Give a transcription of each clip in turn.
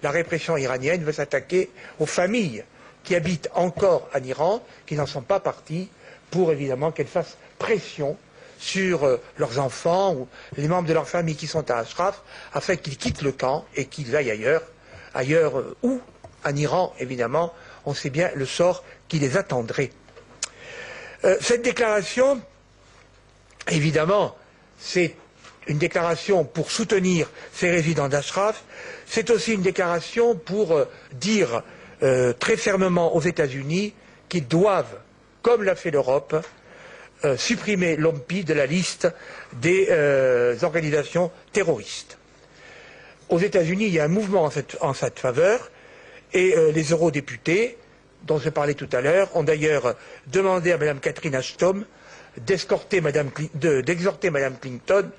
la répression iranienne veut s'attaquer aux familles qui habitent encore en Iran, qui n'en sont pas parties, pour évidemment qu'elles fassent pression sur leurs enfants ou les membres de leur famille qui sont à Ashraf, afin qu'ils quittent le camp et qu'ils aillent ailleurs où, en Iran évidemment, on sait bien le sort qui les attendrait. Cette déclaration, évidemment, c'est une déclaration pour soutenir ces résidents d'Ashraf, c'est aussi une déclaration pour dire très fermement aux États-Unis qu'ils doivent, comme l'a fait l'Europe, supprimer l'OMPI de la liste des organisations terroristes. Aux États-Unis, il y a un mouvement en cette faveur, et les eurodéputés, dont je parlais tout à l'heure, ont d'ailleurs demandé à Mme Catherine Ashton d'exhorter Mme Clinton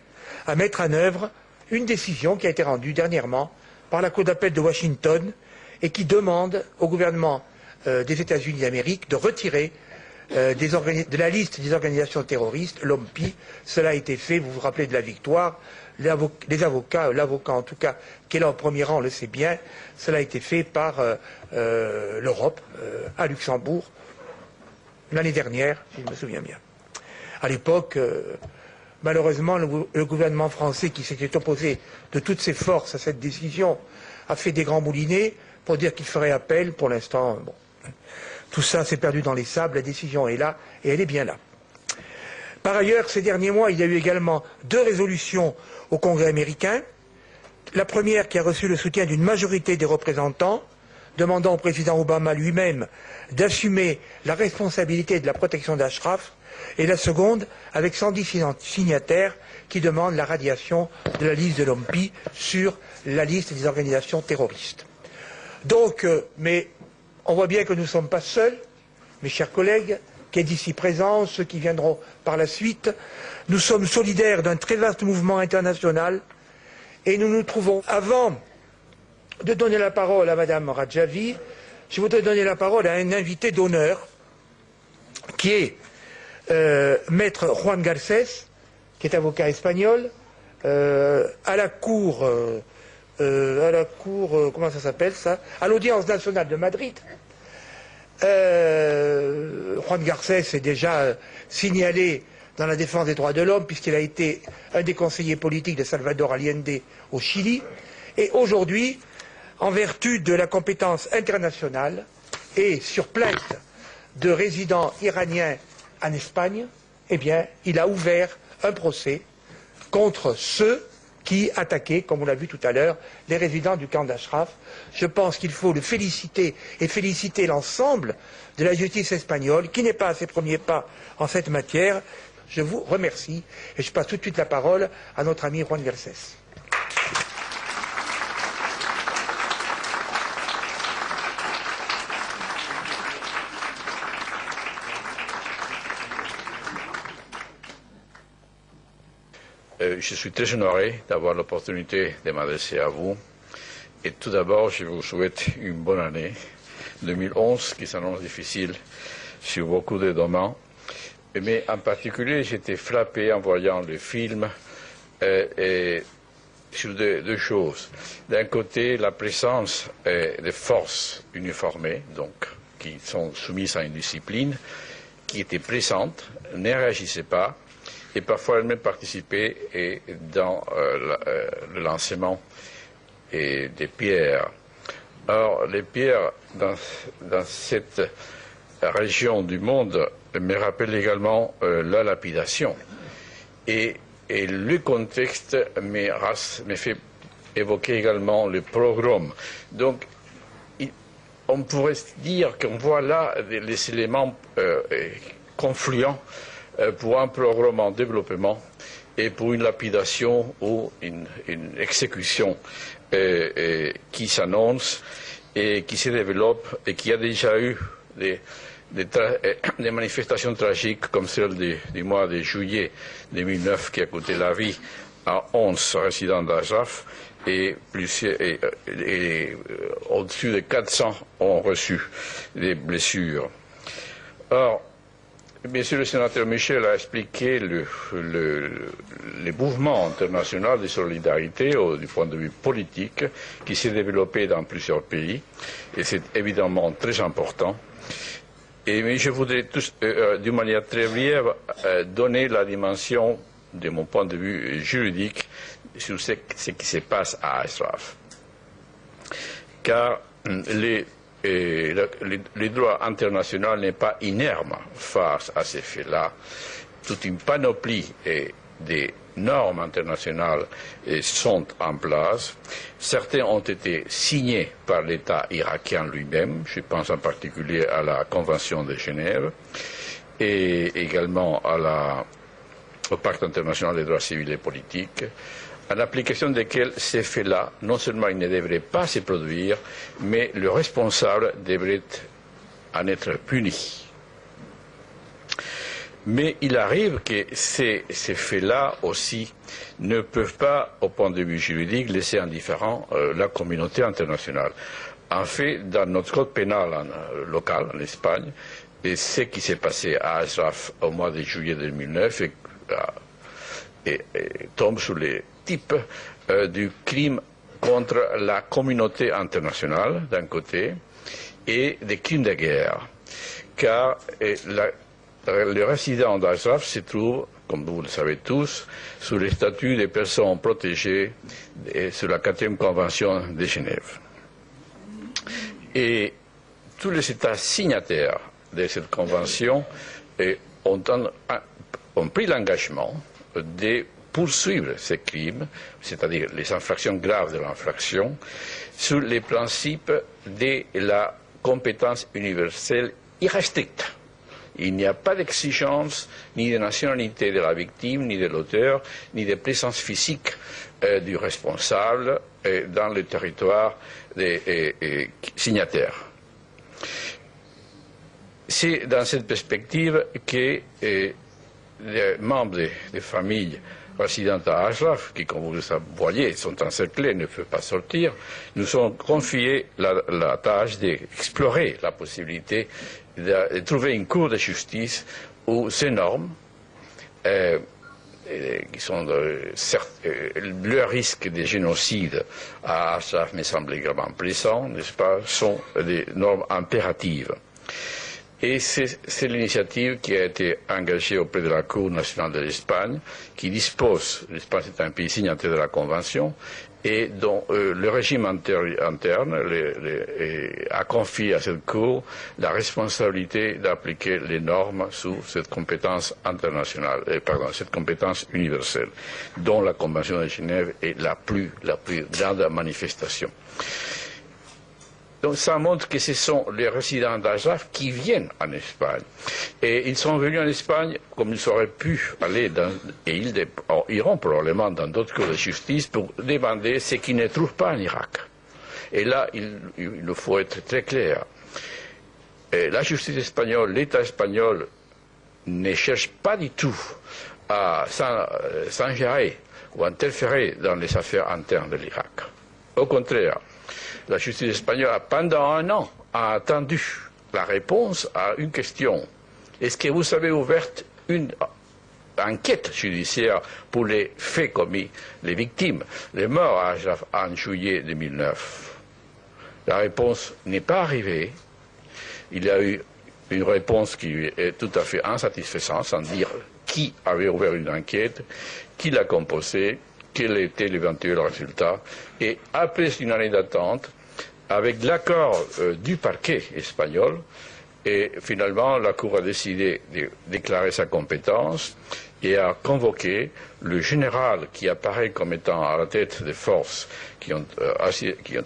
à mettre en œuvre une décision qui a été rendue dernièrement par la Cour d'appel de Washington et qui demande au gouvernement des États-Unis d'Amérique de retirer de la liste des organisations terroristes l'OMPI. Cela a été fait, vous vous rappelez de la victoire, l'avocat en tout cas, qui est là au premier rang, le sait bien, cela a été fait par l'Europe, à Luxembourg, l'année dernière, si je me souviens bien. À l'époque, malheureusement, le gouvernement français, qui s'était opposé de toutes ses forces à cette décision, a fait des grands moulinets pour dire qu'il ferait appel. Pour l'instant, bon, tout ça s'est perdu dans les sables, la décision est là, et elle est bien là. Par ailleurs, ces derniers mois, il y a eu également 2 résolutions au Congrès américain. La première qui a reçu le soutien d'une majorité des représentants, demandant au président Obama lui-même d'assumer la responsabilité de la protection d'Ashraf, et la seconde avec 110 signataires qui demandent la radiation de la liste de l'OMPI sur la liste des organisations terroristes. Donc, mais on voit bien que nous ne sommes pas seuls, mes chers collègues, qui êtes ici présents, ceux qui viendront par la suite. Nous sommes solidaires d'un très vaste mouvement international et nous nous trouvons. Avant de donner la parole à Mme Rajavi, je voudrais donner la parole à un invité d'honneur qui est Maître Juan Garcés, qui est avocat espagnol, à la cour, comment ça s'appelle ça, à l'audience nationale de Madrid. Juan Garcés est déjà signalé dans la défense des droits de l'homme puisqu'il a été un des conseillers politiques de Salvador Allende au Chili. Et aujourd'hui, en vertu de la compétence internationale et sur plainte de résidents iraniens en Espagne, eh bien, il a ouvert un procès contre ceux qui attaquaient, comme on l'a vu tout à l'heure, les résidents du camp d'Ashraf. Je pense qu'il faut le féliciter et féliciter l'ensemble de la justice espagnole qui n'est pas à ses premiers pas en cette matière. Je vous remercie et je passe tout de suite la parole à notre ami Juan Garcés. Je suis très honoré d'avoir l'opportunité de m'adresser à vous. Et tout d'abord, je vous souhaite une bonne année 2011 qui s'annonce difficile sur beaucoup de domaines. Mais en particulier, j'étais frappé en voyant le film sur deux choses. D'un côté, la présence des forces uniformées, donc qui sont soumises à une discipline, qui étaient présentes, ne réagissaient pas, et parfois elles-mêmes participaient dans le lancement des pierres. Or, les pierres dans cette région du monde me rappellent également la lapidation. Et le contexte me fait évoquer également le pogrom. Donc, on pourrait dire qu'on voit là les éléments confluents pour un programme en développement et pour une lapidation ou une exécution qui s'annonce et qui se développe et qui a déjà eu des manifestations tragiques comme celle du mois de juillet 2009 qui a coûté la vie à 11 résidents d'Ashraf et au-dessus de 400 ont reçu des blessures. Or, Bien sûr, le sénateur Michel a expliqué les mouvements internationaux de solidarité du point de vue politique qui s'est développé dans plusieurs pays, et c'est évidemment très important. Mais je voudrais, d'une manière très brève, donner la dimension, de mon point de vue juridique, sur ce qui se passe à Ashraf. Car le droit international n'est pas inerme face à ces faits-là. Toute une panoplie des normes internationales sont en place. Certains ont été signés par l'État irakien lui-même. Je pense en particulier à la Convention de Genève et également au Pacte international des droits civils et politiques, en application desquels ces faits-là, non seulement ils ne devraient pas se produire, mais le responsable devrait en être puni. Mais il arrive que ces faits-là aussi ne peuvent pas, au point de vue juridique, laisser indifférent la communauté internationale. En fait, dans notre code pénal local en Espagne, et ce qui s'est passé à Ashraf au mois de juillet 2009 tombe sous les types du crime contre la communauté internationale d'un côté et des crimes de guerre. Car le résident d'Ashraf se trouve, comme vous le savez tous, sous le statut des personnes protégées sur la 4e Convention de Genève. Et tous les États signataires de cette convention ont pris l'engagement de poursuivre ces crimes, c'est-à-dire les infractions graves de l'infraction, sur les principes de la compétence universelle irrestricte. Il n'y a pas d'exigence ni de nationalité de la victime, ni de l'auteur, ni de présence physique du responsable dans le territoire des signataires. C'est dans cette perspective que les membres des familles résidentes à Ashraf, qui, comme vous le voyez, sont encerclés, ne peuvent pas sortir, nous ont confié la tâche d'explorer la possibilité de trouver une cour de justice où ces normes, qui sont le risque de génocide à Ashraf me semble également présent, n'est-ce pas, sont des normes impératives. Et c'est l'initiative qui a été engagée auprès de la Cour nationale de l'Espagne, qui dispose, l'Espagne est un pays signataire de la Convention, et dont le régime interne a confié à cette Cour la responsabilité d'appliquer les normes sous cette compétence internationale, cette compétence universelle, dont la Convention de Genève est la plus grande manifestation. Donc ça montre que ce sont les résidents d'Ashraf qui viennent en Espagne. Et ils sont venus en Espagne comme ils auraient pu aller et ils iront probablement dans d'autres cours de justice pour demander ce qu'ils ne trouvent pas en Irak. Et là, il faut être très clair. La justice espagnole, l'État espagnol ne cherche pas du tout à s'ingérer ou interférer dans les affaires internes de l'Irak. Au contraire, la justice espagnole, pendant un an, a attendu la réponse à une question. Est-ce que vous avez ouvert une enquête judiciaire pour les faits commis, les victimes, les morts à Ashraf en juillet 2009? La réponse n'est pas arrivée. Il y a eu une réponse qui est tout à fait insatisfaisante, sans dire qui avait ouvert une enquête, qui l'a composée, quel était l'éventuel résultat. Et après une année d'attente, avec l'accord du parquet espagnol, et finalement la Cour a décidé de déclarer sa compétence et a convoqué le général qui apparaît comme étant à la tête des forces qui ont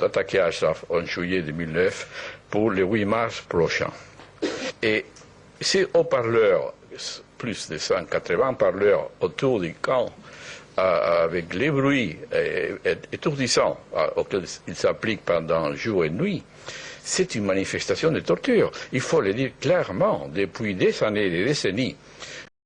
attaqué Ashraf en juillet 2009 pour le 8 mars prochain. Et ces haut-parleurs, plus de 180 parleurs autour du camp, avec les bruits étourdissants auxquels ils s'appliquent pendant jour et nuit, c'est une manifestation de torture. Il faut le dire clairement, depuis des années, des décennies,